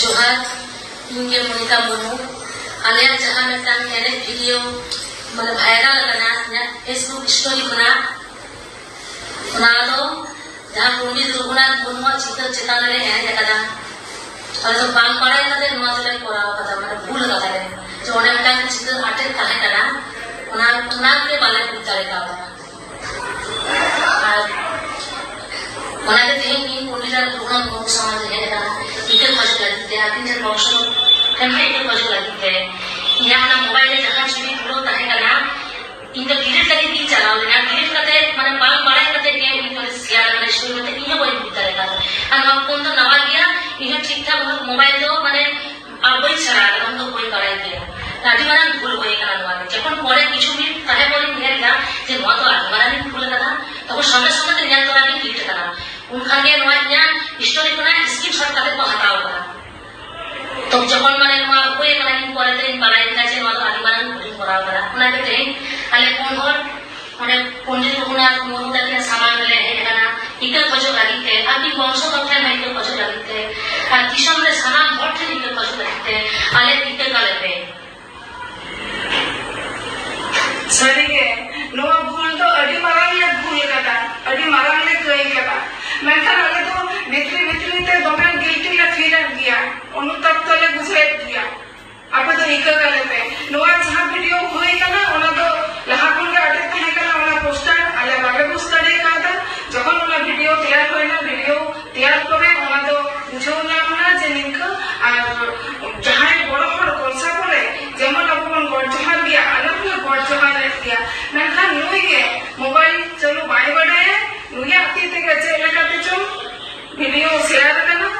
जोहार इंगे मोनिका मुर्मू आले जहां मिदटांग एने भिडियो माने भाइरल कना फेसबुक स्टोरी कना ओना दो जहां पंडित रघुनाथ मुर्मू चित्र चेतान रे एने कदा और तो बांग पड़े कदे नवा तले कोराव कदा माने भूल कदा रे जो ओने मिदटांग चित्र आटे ताहे कना ओना के बाले पुचारे का मनाते थे कि पंडित रघुनाथ मुर्मू समाज है कदा इके खर्च करते हैं आदिन जन बॉक्स कन्हे इके खर्च करते हैं यहाँ ना मोबाइल में जहाँ चुरी पुरो ताहे कना इनका डिलीट करके दी चलाओ लेना डिलीट करते माने बाल बड़े करते के इनको शेयर करने शुरू करते इन्हें कोई भी करेगा और हम कौन तो नवा गया इन्हें ठीक ठाक मोबाइल दो माने आप वही चला हम तो कोई कराई दिया आदि माना भूल होए कना नवा जब परे किछु भी ताहे बोली नेल ना जे नवा तो आदि माना भूल कना तो संगे संगे तो न्याय करा के डिलीट करा उनका के नवा न्याय स्टोरी कना स्क्रीनशॉट करके को हटाओ करा तो जबन माने नवा होए कना इन परे ते बनाई दिला जे नवा तो आदि माना भूल कराओ करा उना के ते आले कोन और माने पंडित रघुनाथ मुर्मू के सामान ले हे कना इके खोजो लागिते आदि वंश कथा में इके खोजो लागिते आ दिशम रे सामान हट इके खोजो लागिते आले इके कालेते सरी के नवा भूल तो अडी मारांग ले भूल कदा अडी मारांग ले कई कदा मेनखान आले तो भितरी ते दोमे गिल्टी ला फील गया अनुताप तले बुझाई दिया आपे तो इके कालेते नवा जहां वीडियो होई कना ओना तो लहा कोन के अटे तहे कना ओना पोस्टर आले बागे पोस्टर दे कादा जखन ओना वीडियो तैयार होइना वीडियो तैयार करे ओना तो बुझो ना जे निका और जहां बड़ बड़ कोलसा करे जेमन अपन गड जहां गया अलग गड जहां गया मेनखान नुई के मोबाइल चलो बाय बड़े नुया अति ते के चले काते चो वीडियो शेयर करना